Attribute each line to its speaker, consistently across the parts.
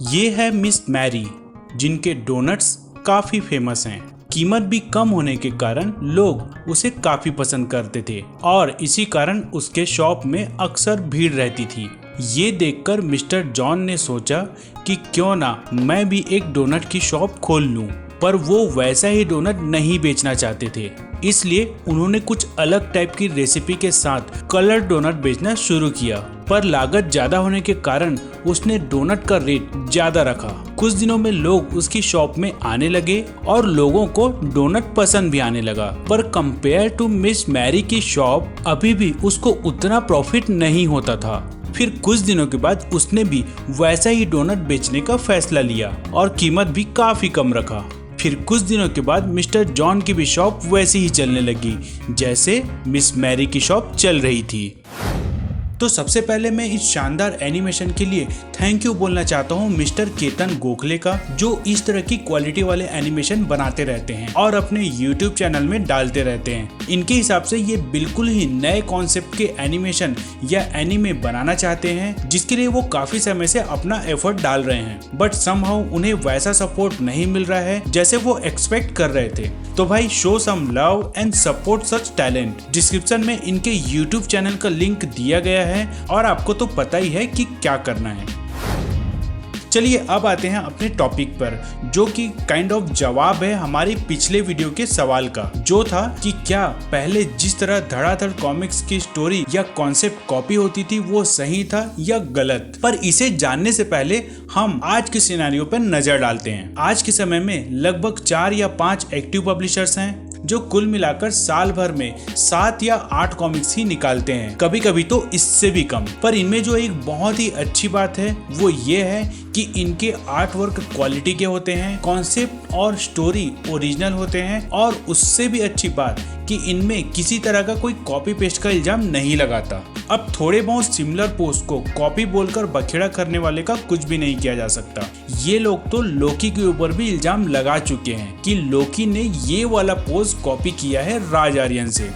Speaker 1: ये है miss Mary, जिनके डोनट्स काफी फेमस हैं। कीमत भी कम होने के कारण लोग उसे काफी पसंद करते थे और इसी कारण उसके शॉप में अक्सर भीड़ रहती थी। ये देखकर मिस्टर जॉन ने सोचा कि क्यों ना मैं भी एक डोनट की शॉप खोल लूं, पर वो वैसा ही डोनट नहीं बेचना चाहते थे। इसलिए उन्होंने कुछ अलग टाइप की रेसिपी के साथ कलर डोनट बेचना शुरू किया, पर लागत ज्यादा होने के कारण उसने डोनट का रेट ज्यादा रखा। कुछ दिनों में लोग उसकी शॉप में आने लगे और लोगों को डोनट पसंद भी आने लगा, पर कंपेयर टू मिस मैरी की शॉप अभी भी उसको उतना प्रॉफिट नहीं होता था। फिर कुछ दिनों के बाद उसने भी वैसा ही डोनट बेचने का फैसला लिया और कीमत भी काफी कम रखा। फिर कुछ दिनों के बाद मिस्टर जॉन की भी शॉप वैसे ही चलने लगी जैसे मिस मैरी की शॉप चल रही थी। तो सबसे पहले मैं इस शानदार एनिमेशन के लिए थैंक यू बोलना चाहता हूँ मिस्टर केतन गोखले का, जो इस तरह की क्वालिटी वाले एनिमेशन बनाते रहते हैं और अपने YouTube चैनल में डालते रहते हैं। इनके हिसाब से ये बिल्कुल ही नए कॉन्सेप्ट के एनिमेशन या एनीमे बनाना चाहते हैं, जिसके लिए वो काफी समय से अपना एफर्ट डाल रहे हैं, बट समहाउ उन्हें वैसा सपोर्ट नहीं मिल रहा है जैसे वो एक्सपेक्ट कर रहे थे। तो भाई show some love and support such talent. Description में इनके YouTube चैनल का लिंक दिया गया है और आपको तो पता ही है कि क्या करना है। चलिए अब आते हैं अपने टॉपिक पर, जो कि काइंड ऑफ जवाब है हमारी पिछले वीडियो के सवाल का, जो था कि क्या पहले जिस तरह धड़ाधड़ कॉमिक्स की स्टोरी या कॉन्सेप्ट कॉपी होती थी वो सही था या गलत। पर इसे जानने से पहले हम आज के सिनेरियो पर नजर डालते हैं। आज के समय में लगभग 4 या 5 एक्टिव पब्लिशर्स हैं जो कुल मिलाकर साल भर में 7 या 8 कॉमिक्स ही निकालते हैं, कभी कभी तो इससे भी कम। पर इनमें जो एक बहुत ही अच्छी बात है वो ये है कि इनके आर्ट वर्क क्वालिटी के होते हैं, कॉन्सेप्ट और स्टोरी ओरिजिनल होते हैं, और उससे भी अच्छी बात कि इनमें किसी तरह का कोई कॉपी पेस्ट का इल्जाम नहीं लगाता। अब थोड़े बहुत सिमिलर पोस्ट को कॉपी बोलकर बखेड़ा करने वाले का कुछ भी नहीं किया जा सकता। ये लोग तो लोकी के ऊपर भी इल्जाम लगा चुके हैं कि लोकी ने ये वाला पोस्ट कॉपी किया है राज आर्यन से।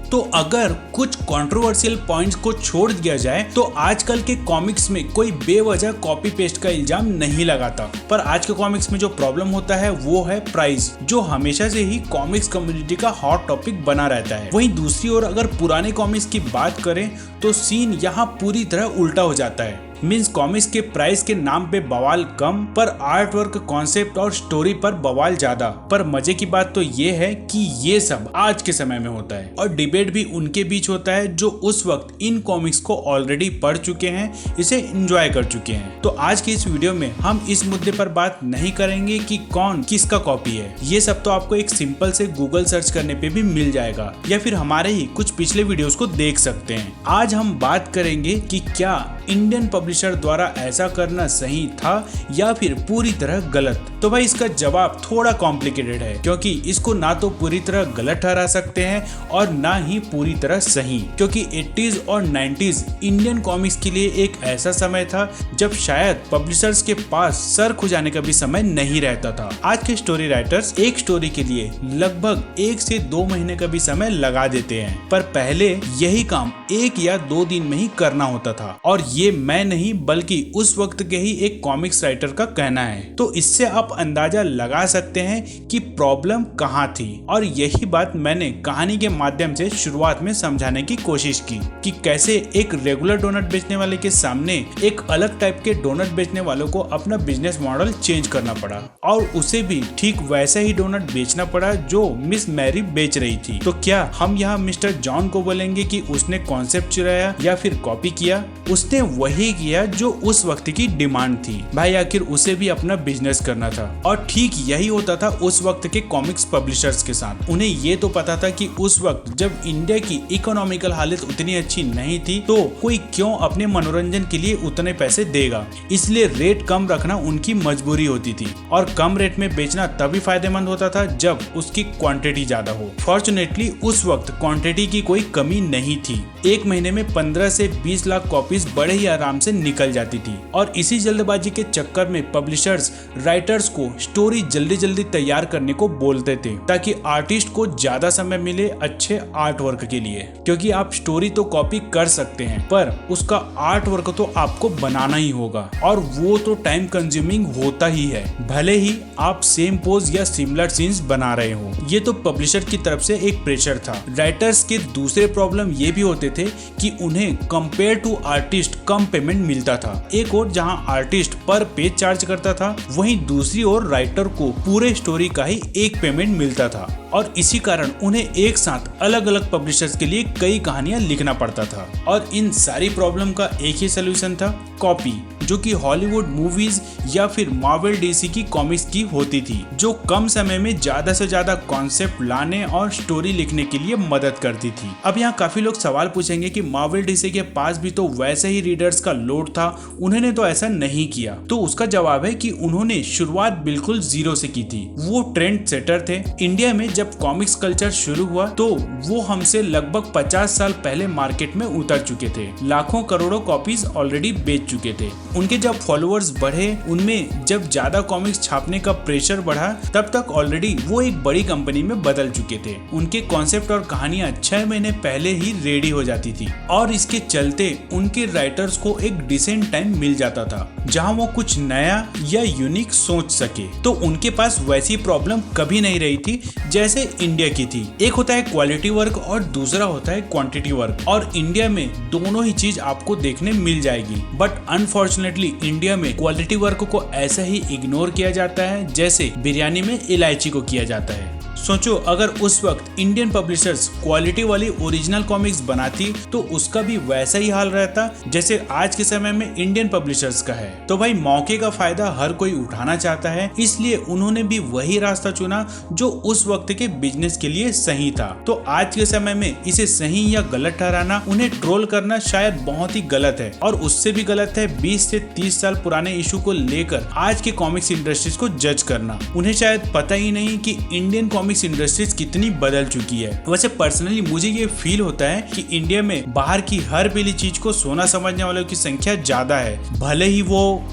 Speaker 1: तो अगर कुछ कंट्रोवर्शियल पॉइंट्स को छोड़ दिया जाए तो आजकल के कॉमिक्स में कोई बेवजह कॉपी पेस्ट का इल्जाम नहीं लगाता। पर आज के कॉमिक्स में जो प्रॉब्लम होता है वो है प्राइस, जो हमेशा से ही कॉमिक्स कम्युनिटी का हॉट टॉपिक बना रहता है। वहीं दूसरी ओर अगर पुराने कॉमिक्स की बात करें तो सीन यहाँ पूरी तरह उल्टा हो जाता है। मीन्स कॉमिक्स के प्राइस के नाम पे बवाल कम, पर आर्ट वर्क, कॉन्सेप्ट और स्टोरी पर बवाल ज्यादा। पर मजे की बात तो ये है कि ये सब आज के समय में होता है और डिबेट भी उनके बीच होता है जो उस वक्त इन कॉमिक्स को ऑलरेडी पढ़ चुके हैं, इसे एंजॉय कर चुके हैं। तो आज की इस वीडियो में हम इस मुद्दे पर बात नहीं करेंगे कि कौन किसका कॉपी है। ये सब तो आपको एक सिंपल से गूगल सर्च करने पे भी मिल जाएगा, या फिर हमारे ही कुछ पिछले वीडियोस को देख सकते हैं। आज हम बात करेंगे कि क्या इंडियन पब्लिशर द्वारा ऐसा करना सही था या फिर पूरी तरह गलत। तो भाई इसका जवाब थोड़ा कॉम्प्लिकेटेड है, क्योंकि इसको ना तो पूरी तरह गलत ठहरा सकते हैं और ना ही पूरी तरह सही, क्योंकि 80s और 90s इंडियन कॉमिक्स के लिए एक ऐसा समय था जब शायद पब्लिशर्स के पास सर खुजाने का भी समय नहीं रहता था। आज के स्टोरी राइटर्स एक स्टोरी के लिए लगभग 1 से 2 महीने का भी समय लगा देते हैं, पर पहले यही काम 1 या 2 दिन में ही करना होता था। और ये मैं नहीं बल्कि उस वक्त के ही एक कॉमिक्स राइटर का कहना है। तो इससे आप अंदाजा लगा सकते हैं कि प्रॉब्लम कहाँ थी, और यही बात मैंने कहानी के माध्यम से शुरुआत में समझाने की कोशिश की कि कैसे एक रेगुलर डोनट बेचने वाले के सामने एक अलग टाइप के डोनट बेचने वालों को अपना बिजनेस मॉडल चेंज करना पड़ा और उसे भी ठीक वैसा ही डोनट बेचना पड़ा जो मिस मैरी बेच रही थी। तो क्या हम यहाँ मिस्टर जॉन को बोलेंगे कि उसने कॉन्सेप्ट चुराया या फिर कॉपी किया? उसने वही किया जो उस वक्त की डिमांड थी। भाई आखिर उसे भी अपना बिजनेस करना था, और ठीक यही होता था उस वक्त के कॉमिक्स पब्लिशर्स के साथ। उन्हें ये तो पता था कि उस वक्त जब इंडिया की इकोनॉमिकल हालत उतनी अच्छी नहीं थी तो कोई क्यों अपने मनोरंजन के लिए उतने पैसे देगा, इसलिए रेट कम रखना उनकी मजबूरी होती थी। और कम रेट में बेचना तभी फायदेमंद होता था जब उसकी क्वांटिटी ज्यादा हो। फॉर्चुनेटली उस वक्त क्वांटिटी की कोई कमी नहीं थी। एक महीने में 15 से 20 लाख कॉपीज बड़े ही आराम से निकल जाती थी। और इसी जल्दबाजी के चक्कर में पब्लिशर्स राइटर्स को स्टोरी जल्दी जल्दी तैयार करने को बोलते थे ताकि आर्टिस्ट को ज्यादा समय मिले अच्छे आर्ट वर्क के लिए, क्योंकि आप स्टोरी तो कॉपी कर सकते हैं पर उसका आर्ट वर्क तो आपको बनाना ही होगा और वो तो टाइम कंज्यूमिंग होता ही है, भले ही आप सेम पोज या सिमिलर सीन्स बना रहे हो। ये तो पब्लिशर की तरफ से एक प्रेशर था। राइटर्स के दूसरे प्रॉब्लम ये भी होते थे कि उन्हें कंपेयर टू आर्टिस्ट कम पेमेंट मिलता था। एक और जहां आर्टिस्ट पर पेज चार्ज करता था, वहीं दूसरी ओर राइटर को पूरे स्टोरी का ही एक पेमेंट मिलता था और इसी कारण उन्हें एक साथ अलग अलग पब्लिशर्स के लिए कई कहानियां लिखना पड़ता था। और इन सारी प्रॉब्लम का एक ही सोल्यूशन था, कॉपी, जो कि हॉलीवुड मूवीज या फिर मार्वल डीसी की कॉमिक्स की होती थी, जो कम समय में ज्यादा से ज्यादा कॉन्सेप्ट लाने और स्टोरी लिखने के लिए मदद करती थी। अब यहाँ काफी लोग सवाल पूछेंगे कि मार्वल डीसी के पास भी तो वैसे ही रीडर्स का लोड था, उन्होंने तो ऐसा नहीं किया। तो उसका जवाब है कि उन्होंने शुरुआत बिल्कुल जीरो से की थी। वो ट्रेंड सेटर थे। इंडिया में जब कॉमिक्स कल्चर शुरू हुआ तो वो हमसे लगभग 50 साल पहले मार्केट में उतर चुके थे। लाखों करोड़ों कॉपीज ऑलरेडी बेच चुके थे। उनके जब फॉलोअर्स बढ़े, उनमें जब ज्यादा कॉमिक्स छापने का प्रेशर बढ़ा, तब तक ऑलरेडी वो एक बड़ी कंपनी में बदल चुके थे। उनके कॉन्सेप्ट और कहानियां 6 महीने पहले ही रेडी हो जाती थी और इसके चलते उनके राइटर्स को एक डिसेंट टाइम मिल जाता था जहां वो कुछ नया या यूनिक सोच सके। तो उनके पास वैसी प्रॉब्लम कभी नहीं रही थी जैसे इंडिया की थी। एक होता है क्वालिटी वर्क और दूसरा होता है क्वांटिटी वर्क, और इंडिया में दोनों ही चीज आपको देखने मिल जाएगी। बट अनफॉर्चुनेटली इंडिया में क्वालिटी वर्क को ऐसा ही इग्नोर किया जाता है जैसे बिरयानी में इलायची को किया जाता है। सोचो, अगर उस वक्त इंडियन पब्लिशर्स क्वालिटी वाली ओरिजिनल कॉमिक्स बनाती तो उसका भी वैसा ही हाल रहता जैसे आज के समय में इंडियन पब्लिशर्स का है। तो भाई, मौके का फायदा हर कोई उठाना चाहता है, इसलिए उन्होंने भी वही रास्ता चुना जो उस वक्त के बिजनेस के लिए सही था। तो आज के समय में इसे सही या गलत ठहराना, उन्हें ट्रोल करना शायद बहुत ही गलत है, और उससे भी गलत है 20 से 30 साल पुराने इशू को लेकर आज के कॉमिक्स इंडस्ट्रीज को जज करना। उन्हें शायद पता ही नहीं कि इंडियन कॉमिक्स इंडस्ट्रीज कितनी बदल चुकी है। वैसे पर्सनली मुझे ये फील होता है कि इंडिया में बाहर की हर पीली चीज को सोना समझने वालों की संख्या ज्यादा है, भले ही वो।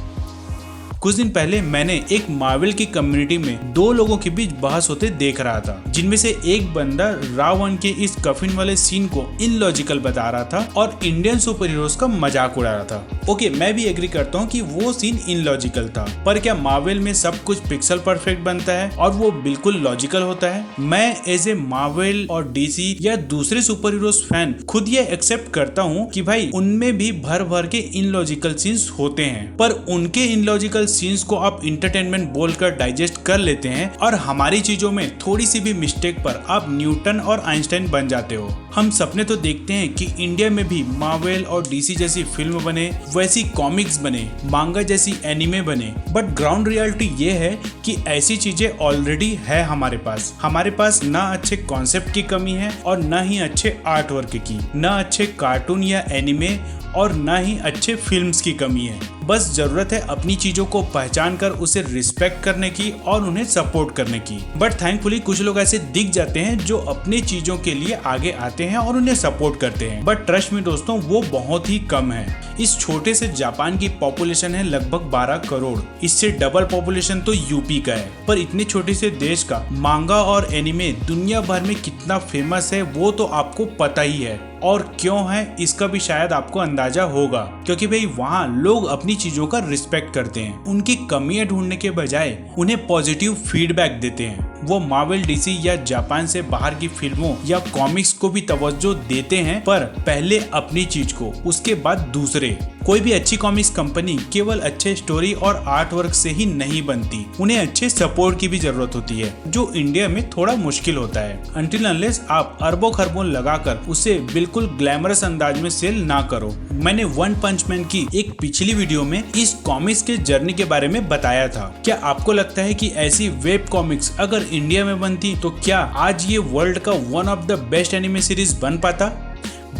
Speaker 1: कुछ दिन पहले मैंने एक मार्वल की कम्युनिटी में 2 लोगों के बीच बहस होते देख रहा था, जिनमें से एक बंदा रावण के इस कफिन वाले सीन को इनलॉजिकल बता रहा था और इंडियन सुपर हीरोज का मजाक उड़ा रहा था। ओके, मैं भी एग्री करता हूँ कि वो सीन इनलॉजिकल था, पर क्या मार्वल में सब कुछ पिक्सल परफेक्ट बनता है और वो बिल्कुल लॉजिकल होता है? मैं एज ए मार्वल और डीसी या दूसरे सुपर हीरोज फैन खुद ये एक्सेप्ट करता हूँ कि भाई उनमें भी भर भर के इनलॉजिकल सीन्स होते हैं, पर उनके इनलॉजिकल सीन्स को आप इंटरटेनमेंट बोलकर डाइजेस्ट कर लेते हैं और हमारी चीजों में थोड़ी सी भी मिस्टेक पर आप न्यूटन और आइंस्टाइन बन जाते हो। हम सपने तो देखते हैं कि इंडिया में भी मार्वल और डीसी जैसी फिल्म बने, वैसी कॉमिक्स बने, मांगा जैसी एनिमे बने, बट ग्राउंड रियलिटी ये है कि ऐसी चीजें ऑलरेडी है हमारे पास। हमारे पास ना अच्छे कॉन्सेप्ट की कमी है और ना ही अच्छे आर्ट वर्क की, ना अच्छे कार्टून या एनिमे और ना ही अच्छे फिल्म्स की कमी है। बस जरूरत है अपनी चीजों को पहचान कर उसे रिस्पेक्ट करने की और उन्हें सपोर्ट करने की। बट थैंकफुली कुछ लोग ऐसे दिख जाते हैं जो अपनी चीजों के लिए आगे आते हैं और उन्हें सपोर्ट करते हैं, बट ट्रस्ट में दोस्तों वो बहुत ही कम है। इस छोटे से जापान की पॉपुलेशन है लगभग 12 करोड़, इससे डबल पॉपुलेशन तो यूपी का है। पर इतने छोटे से देश का मांगा और एनिमे दुनिया भर में कितना फेमस है वो तो आपको पता ही है, और क्यों है इसका भी शायद आपको अंदाजा होगा, क्योंकि भाई वहाँ लोग अपनी चीजों का रिस्पेक्ट करते हैं, उनकी कमियां ढूंढने के बजाय उन्हें पॉजिटिव फीडबैक देते हैं। वो मार्वल, डीसी या जापान से बाहर की फिल्मों या कॉमिक्स को भी तवज्जो देते हैं, पर पहले अपनी चीज को, उसके बाद दूसरे। कोई भी अच्छी कॉमिक्स कंपनी केवल अच्छे स्टोरी और आर्ट वर्क से ही नहीं बनती, उन्हें अच्छे सपोर्ट की भी जरूरत होती है, जो इंडिया में थोड़ा मुश्किल होता है। अनटिल अनलेस आप अरबों खरबों लगाकर उसे बिल्कुल ग्लैमरस अंदाज में सेल ना करो। मैंने वन पंच मैन की एक पिछली वीडियो में इस कॉमिक्स के जर्नी के बारे में बताया था। क्या आपको लगता है कि ऐसी वेब कॉमिक्स अगर इंडिया में बनती तो क्या आज ये वर्ल्ड का one of the best anime series बन पाता?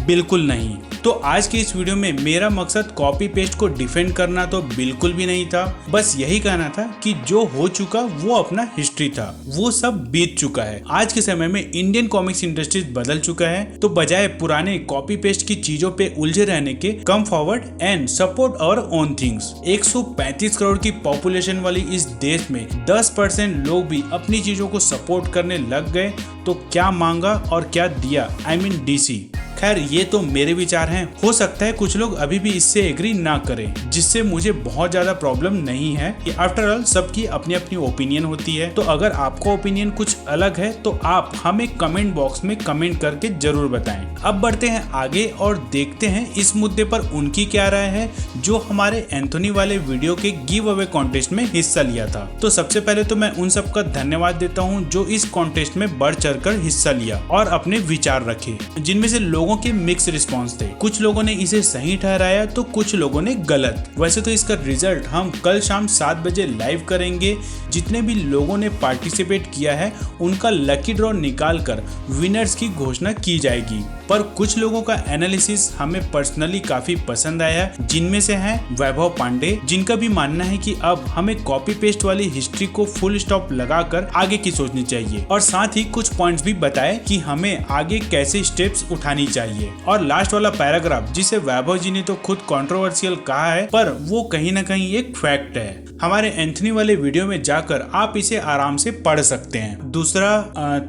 Speaker 1: बिल्कुल नहीं। तो आज की इस वीडियो में मेरा मकसद कॉपी पेस्ट को डिफेंड करना तो बिल्कुल भी नहीं था। बस यही कहना था कि जो हो चुका वो अपना हिस्ट्री था, वो सब बीत चुका है। आज के समय में इंडियन कॉमिक्स इंडस्ट्रीज बदल चुका है, तो बजाय पुराने कॉपी पेस्ट की चीजों पे उलझे रहने के, come forward and support our own things. 135 crore की पॉपुलेशन वाली इस देश में 10% लोग भी अपनी चीजों को सपोर्ट करने लग गए तो क्या मांगा और क्या दिया, आई मीन डीसी। खैर ये तो मेरे विचार हैं, हो सकता है कुछ लोग अभी भी इससे एग्री ना करें, जिससे मुझे बहुत ज्यादा प्रॉब्लम नहीं है कि आफ्टर ऑल सबकी अपनी अपनी ओपिनियन होती है। तो अगर आपका ओपिनियन कुछ अलग है तो आप हमें कमेंट बॉक्स में कमेंट करके जरूर बताएं। अब बढ़ते हैं आगे और देखते हैं इस मुद्दे पर उनकी क्या राय है जो हमारे एंथोनी वाले वीडियो के गिव अवे कॉन्टेस्ट में हिस्सा लिया था। तो सबसे पहले तो मैं उन सबका धन्यवाद देता हूँ जो इस कॉन्टेस्ट में बढ़ चढ़कर हिस्सा लिया और अपने विचार रखे, जिनमें से लोगों के मिक्स रिस्पांस थे। कुछ लोगों ने इसे सही ठहराया तो कुछ लोगों ने गलत। वैसे तो इसका रिजल्ट हम कल शाम 7 बजे लाइव करेंगे। जितने भी लोगों ने पार्टिसिपेट किया है उनका लकी ड्रॉ निकालकर विनर्स की घोषणा की जाएगी। पर कुछ लोगों का एनालिसिस हमें पर्सनली काफी पसंद आया, जिनमें से हैं वैभव पांडे, जिनका भी मानना है कि अब हमें कॉपी पेस्ट वाली हिस्ट्री को फुल स्टॉप लगाकर आगे की सोचनी चाहिए, और साथ ही कुछ पॉइंट्स भी बताए कि हमें आगे कैसे स्टेप्स उठानी चाहिए। और लास्ट वाला पैराग्राफ जिसे वैभव जी ने तो खुद कंट्रोवर्शियल कहा है, पर वो कहीं ना कहीं एक फैक्ट है। हमारे एंथनी वाले वीडियो में जाकर आप इसे आराम से पढ़ सकते हैं। दूसरा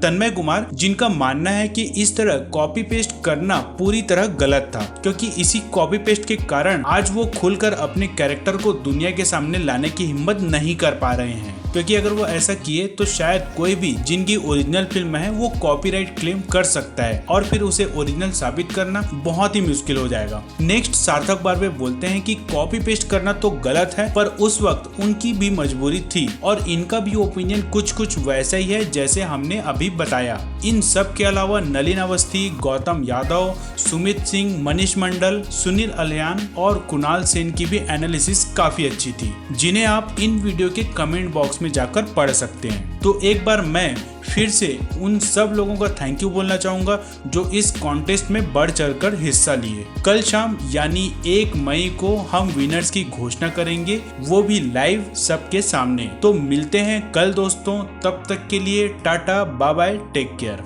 Speaker 1: तन्मय कुमार, जिनका मानना है कि इस तरह कॉपी पेस्ट करना पूरी तरह गलत था, क्योंकि इसी कॉपी पेस्ट के कारण आज वो खुलकर अपने कैरेक्टर को दुनिया के सामने लाने की हिम्मत नहीं कर पा रहे हैं, क्योंकि अगर वो ऐसा किए तो शायद कोई भी जिनकी ओरिजिनल फिल्म है वो कॉपीराइट क्लेम कर सकता है और फिर उसे ओरिजिनल साबित करना बहुत ही मुश्किल हो जाएगा। नेक्स्ट सार्थक बारवे बोलते हैं कि कॉपी पेस्ट करना तो गलत है, पर उस वक्त उनकी भी मजबूरी थी और इनका भी ओपिनियन कुछ वैसा ही है जैसे हमने अभी बताया। इन सब के अलावा नलिन अवस्थी, गौतम यादव, सुमित सिंह, मनीष मंडल, सुनील अलियान और कुणाल सेन की भी एनालिसिस काफी अच्छी थी, जिन्हें आप इन वीडियो के कमेंट बॉक्स में जाकर पढ़ सकते हैं। तो एक बार मैं फिर से उन सब लोगों का थैंक यू बोलना चाहूंगा जो इस कॉन्टेस्ट में बढ़ चढ़कर हिस्सा लिए। कल शाम यानी 1 मई को हम विनर्स की घोषणा करेंगे, वो भी लाइव सबके सामने। तो मिलते हैं कल दोस्तों, तब तक के लिए tata bye bye, take care.